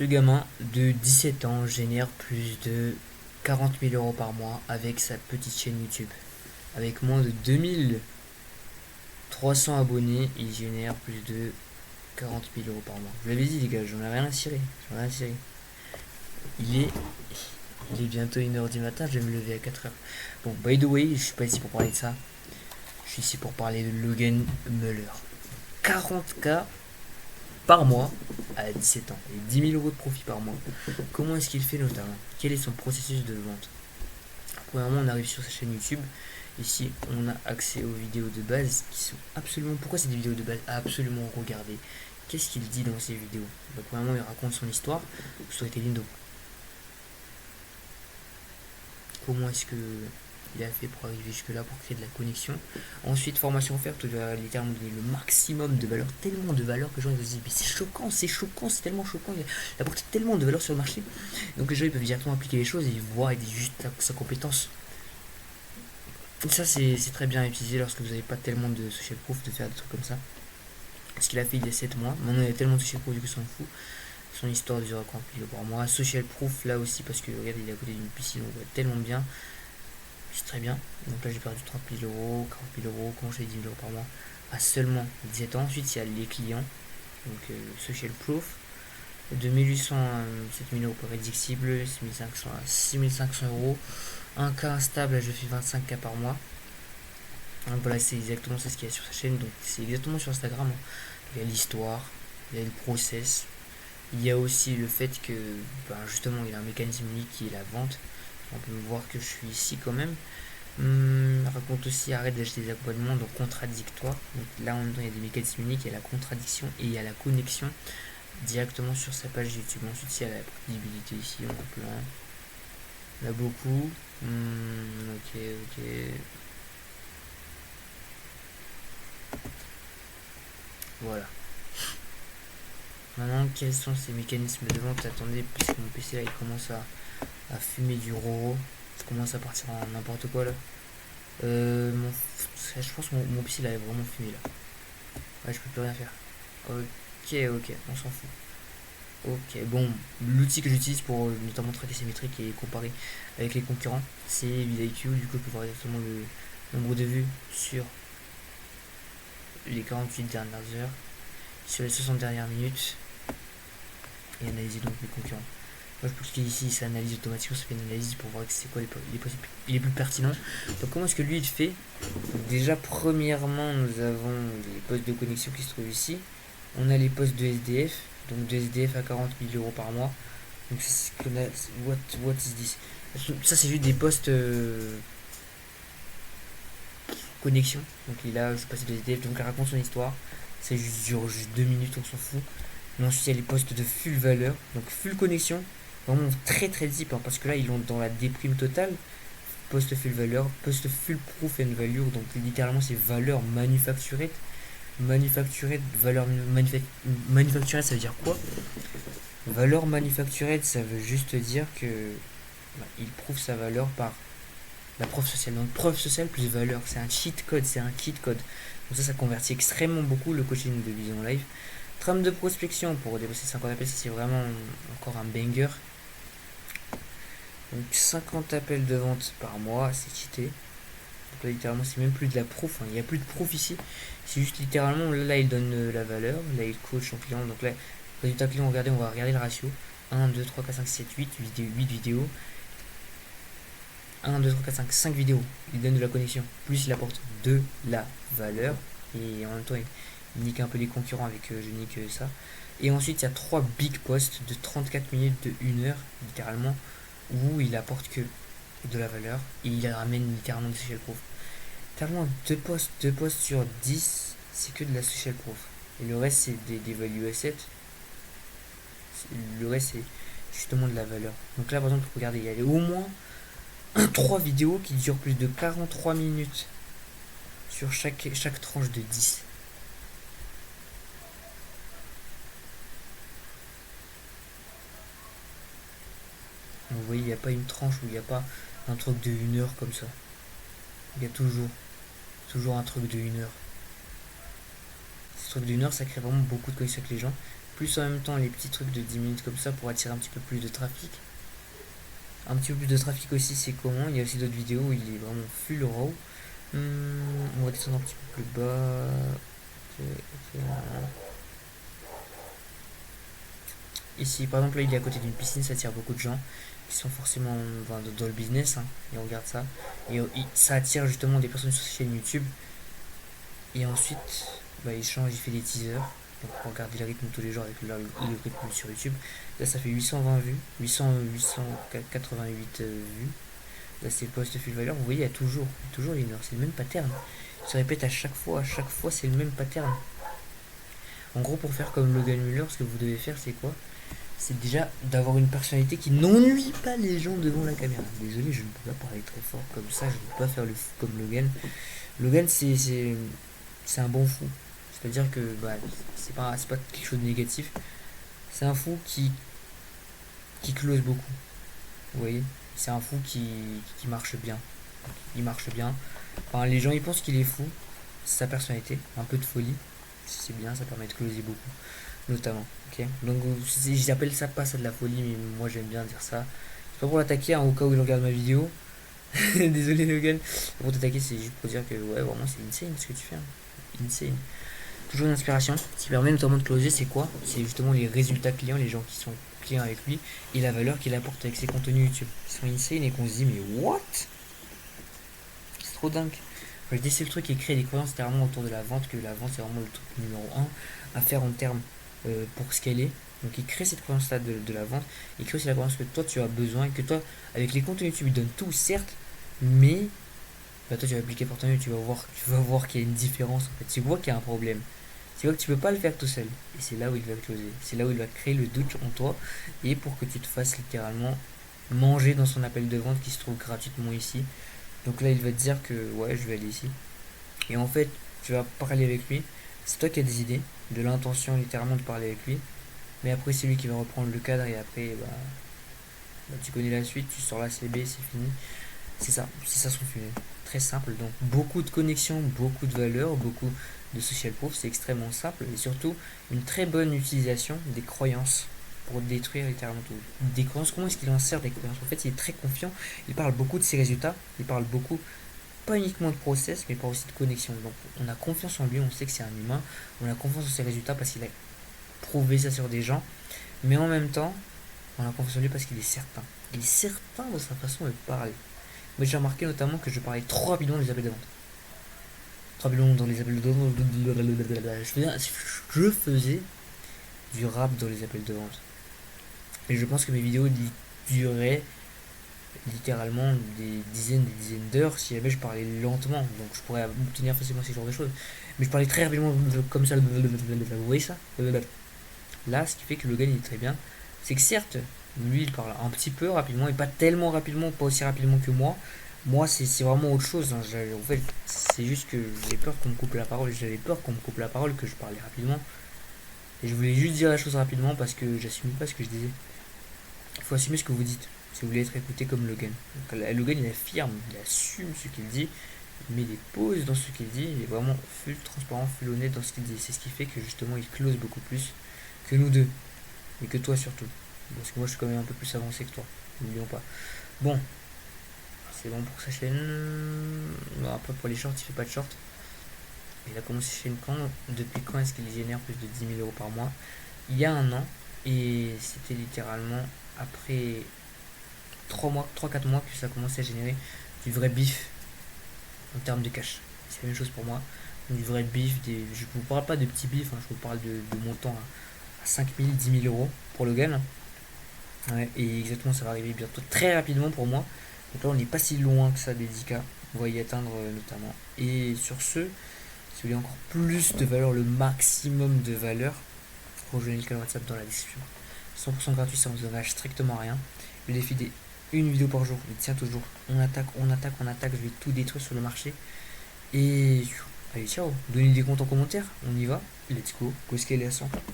Ce gamin de 17 ans génère plus de 40 000 euros par mois avec sa petite chaîne YouTube. Avec moins de 2300 abonnés, il génère plus de 40 000 euros par mois. Je vous l'avais dit les gars, j'en ai rien à cirer. J'en ai rien à cirer. Il est, il est bientôt 1h du matin, je vais me lever à 4h. Bon, by the way, je suis pas ici pour parler de ça. Je suis ici pour parler de Logan Muller. 40K par mois à 17 ans et 10 000 euros de profit par mois. Comment est-ce qu'il fait notamment? Quel est son processus de vente? Premièrement, on arrive sur sa chaîne YouTube. Ici, on a accès aux vidéos de base qui sont absolument... Pourquoi c'est des vidéos de base absolument regarder? Qu'est-ce qu'il dit dans ces vidéos? Premièrement, il raconte son histoire, storytelling, donc comment est-ce que il a fait pour arriver jusque là, pour créer de la connexion. Ensuite, formation offerte, il va littéralement donner le maximum de valeur, tellement de valeur que les gens ils se disent mais c'est choquant, c'est tellement choquant, il apporte tellement de valeur sur le marché. Donc les gens ils peuvent directement appliquer les choses et ils voient juste sa compétence. Et ça c'est très bien à utiliser lorsque vous n'avez pas tellement de social proof de faire des trucs comme ça. Ce qu'il a fait il y a 7 mois, maintenant il y a tellement de social proof du coup s'en fout. Son histoire de 0,40 000 par mois. Social proof là aussi parce que regarde il est à côté d'une piscine, on voit tellement bien. C'est très bien. Donc là, j'ai perdu 30 000 euros, 40 000 euros, quand j'ai 10 000 euros par mois, à seulement 17 ans. Ensuite, il y a les clients, donc social proof, 2800 à 7000 euros prédictible, 6500 à 6500 euros. Un cas instable, je fais 25K par mois. Donc voilà, c'est exactement ça ce qu'il y a sur sa chaîne. Donc c'est exactement sur Instagram. Il y a l'histoire, il y a le process. Il y a aussi le fait que, justement, il y a un mécanisme unique qui est la vente. On peut voir que je suis ici quand même. Raconte aussi arrête d'acheter des accompagnements donc contradictoires. Donc là en même temps il y a des mécanismes uniques, il y a la contradiction et il y a la connexion directement sur sa page YouTube. Ensuite il y a la prévisibilité ici, on a plein. On a beaucoup. Ok. Voilà. Maintenant quels sont ces mécanismes de vente? Attendez, puisque mon PC là il commence à fumer du roro. Ça commence à partir en n'importe quoi là. Je pense que mon PC il avait vraiment fumé là. Ouais, je peux plus rien faire. Ok, on s'en fout. Ok, bon, l'outil que j'utilise pour notamment traiter ces métriques et comparer avec les concurrents, c'est vidIQ. Du coup, je peux voir exactement le nombre de vues sur les 48 dernières heures, sur les 60 dernières minutes, et analyser donc les concurrents. Moi, je peux cliquer ici, c'est analyse automatique, ça fait une analyse pour voir c'est quoi les plus pertinents. Donc, comment est-ce que lui il fait? Déjà, premièrement, nous avons les postes de connexion qui se trouvent ici. On a les postes de SDF, donc de SDF à 40 000 euros par mois. Donc, c'est ce qu'on a. What is this? Ça, c'est juste des postes connexion. Donc, il a, je passe de SDF, donc il raconte son histoire. Ça dure juste 2 minutes, on s'en fout. Mais ensuite, il y a les postes de full valeur, donc full connexion. Vraiment très très deep, parce que là, ils l'ont dans la déprime totale. Post full valeur, post full proof and value, donc littéralement c'est valeur manufacturée. Valeur manufacturée, ça veut dire quoi? Valeur manufacturée, ça veut juste dire que il prouve sa valeur par la preuve sociale. Donc preuve sociale plus valeur, c'est un cheat code, c'est un cheat code. Donc ça convertit extrêmement beaucoup le coaching de Vision Live. Trame de prospection pour dépasser 50 appels, c'est vraiment encore un banger. Donc 50 appels de vente par mois, c'est cheaté. Donc là littéralement c'est même plus de la proof, il n'y a plus de proof ici. C'est juste littéralement, là il donne la valeur, là il coach son client. Donc là, résultat client, regardez, on va regarder le ratio. 1, 2, 3, 4, 5, 7, 8 vidéos. 1, 2, 3, 4, 5, 5 vidéos. Il donne de la connexion. Plus il apporte de la valeur. Et en même temps, il nique un peu les concurrents avec je nique ça. Et ensuite, il y a 3 big posts de 34 minutes de 1 heure, littéralement, où il apporte que de la valeur. Et il ramène littéralement du social proof. Littéralement, 2 posts sur 10, c'est que de la social proof. Et le reste, c'est des value assets. Le reste, c'est justement de la valeur. Donc là, par exemple, regardez, il y a au moins 3 vidéos qui durent plus de 43 minutes sur chaque tranche de 10. Donc vous voyez, il n'y a pas une tranche où il n'y a pas un truc de 1 heure comme ça. Il y a toujours un truc de 1 heure. Ce truc de 1 heure, ça crée vraiment beaucoup de connexion avec les gens. plus en même temps les petits trucs de 10 minutes comme ça pour attirer un petit peu plus de trafic. Un petit peu plus de trafic aussi, c'est comment. Il y a aussi d'autres vidéos où il est vraiment full raw. On va descendre un petit peu plus bas. Ok. Ici, par exemple, là, il est à côté d'une piscine, ça attire beaucoup de gens qui sont forcément dans le business, hein, et on regarde ça. Et ça attire justement des personnes sur sa chaîne YouTube. Et ensuite, bah, il change, il fait des teasers. Donc, on regarde le rythme tous les jours avec le rythme sur YouTube. Là, ça fait 820 vues, 888 vues. Là, c'est le post full valeur. Vous voyez, il y a toujours les noirs. C'est le même pattern. Il se répète à chaque fois, c'est le même pattern. En gros, pour faire comme Logan Muller, ce que vous devez faire, c'est quoi? C'est déjà d'avoir une personnalité qui n'ennuie pas les gens devant la caméra. Désolé, je ne peux pas parler très fort comme ça, je ne peux pas faire le fou comme Logan. Logan, c'est un bon fou. C'est-à-dire que bah, c'est pas quelque chose de négatif. C'est un fou qui close beaucoup. Vous voyez? C'est un fou qui marche bien. Il marche bien. Enfin, les gens ils pensent qu'il est fou. C'est sa personnalité, un peu de folie. C'est bien, ça permet de closer beaucoup. Notamment. Ok. Donc j'appelle ça pas ça de la folie, mais moi j'aime bien dire ça. C'est pas pour l'attaquer, hein, au cas où il regarde ma vidéo. Désolé Logan. Pour t'attaquer, c'est juste pour dire que ouais, vraiment c'est insane ce que tu fais. Hein. Insane. Toujours une inspiration. Ce qui permet notamment de closer, c'est quoi? C'est justement les résultats clients, les gens qui sont clients avec lui, et la valeur qu'il apporte avec ses contenus YouTube. Ils sont insane et qu'on se dit, mais what? C'est trop dingue. Enfin, je dis le truc et créer des croyances littéralement autour de la vente, que la vente c'est vraiment le truc numéro 1 à faire en termes pour scaler. Donc il crée cette croyance là de la vente, il crée aussi la croyance que toi tu as besoin, et que toi avec les contenus YouTube il donne tout certes, mais bah, toi tu vas appliquer pour ton YouTube, tu vas voir qu'il y a une différence en fait, tu vois qu'il y a un problème, tu vois que tu peux pas le faire tout seul, et c'est là où il va closer, c'est là où il va créer le doute en toi, et pour que tu te fasses littéralement manger dans son appel de vente qui se trouve gratuitement ici. Donc là il va te dire que ouais je vais aller ici, et en fait tu vas parler avec lui, c'est toi qui as des idées, de l'intention littéralement de parler avec lui, mais après c'est lui qui va reprendre le cadre, et après tu connais la suite, tu sors la CB, c'est fini. C'est ça son funnel. Très simple, donc beaucoup de connexions, beaucoup de valeurs, beaucoup de social proof, c'est extrêmement simple, et surtout une très bonne utilisation des croyances pour détruire littéralement tout. Des croyances, comment est-ce qu'il en sert des croyances? En fait il est très confiant, il parle beaucoup de ses résultats, il parle beaucoup, pas uniquement de process, mais pas aussi de connexion. Donc on a confiance en lui, on sait que c'est un humain, on a confiance en ses résultats parce qu'il a prouvé ça sur des gens, mais en même temps, on a confiance en lui parce qu'il est certain. Il est certain de sa façon de parler. Moi j'ai remarqué notamment que je parlais trop rapidement dans les appels de vente. Trop rapidement dans les appels de vente. Je faisais du rap dans les appels de vente. Et je pense que mes vidéos duraient littéralement des dizaines d'heures si jamais je parlais lentement. Donc je pourrais obtenir facilement ce genre de choses. Mais je parlais très rapidement comme ça. Vous voyez ça? Là, ce qui fait que le gars il est très bien, c'est que certes, lui il parle un petit peu rapidement, et pas tellement rapidement, pas aussi rapidement que moi. Moi, c'est vraiment autre chose. Hein. En fait, c'est juste que j'ai peur qu'on me coupe la parole. J'avais peur qu'on me coupe la parole, que je parlais rapidement. Et je voulais juste dire la chose rapidement parce que j'assumais pas ce que je disais. Il faut assumer ce que vous dites si vous voulez être écouté comme Logan. Donc, Logan, il affirme, il assume ce qu'il dit, il met des pauses dans ce qu'il dit, il est vraiment full transparent, full honnête dans ce qu'il dit. C'est ce qui fait que justement, il close beaucoup plus que nous deux. Et que toi surtout. Parce que moi je suis quand même un peu plus avancé que toi. N'oublions pas. Bon. C'est bon pour sa chaîne. Bon, après pour les shorts, il fait pas de shorts. Il a commencé sa chaîne quand? Depuis quand est-ce qu'il génère plus de 10 000 euros par mois? Il y a un an. Et c'était littéralement après 3-4 mois que ça a commencé à générer du vrai bif en termes de cash. C'est la même chose pour moi. Du vrai bif. Je vous parle pas de petits bif, hein, je vous parle de montants à 5 000, 10 000 euros pour Logan. Ouais, et exactement, ça va arriver bientôt très rapidement pour moi. Donc là, on n'est pas si loin que ça des 10K. On va y atteindre notamment. Et sur ce, si vous voulez encore plus de valeur, le maximum de valeur, rejoignez le canal WhatsApp dans la description. 100% gratuit, ça ne vous engage strictement à rien. Le défi des une vidéo par jour, il tient toujours. On attaque, je vais tout détruire sur le marché. Et allez, ciao. Donnez des comptes en commentaire, on y va. Let's go, go scaler à 100.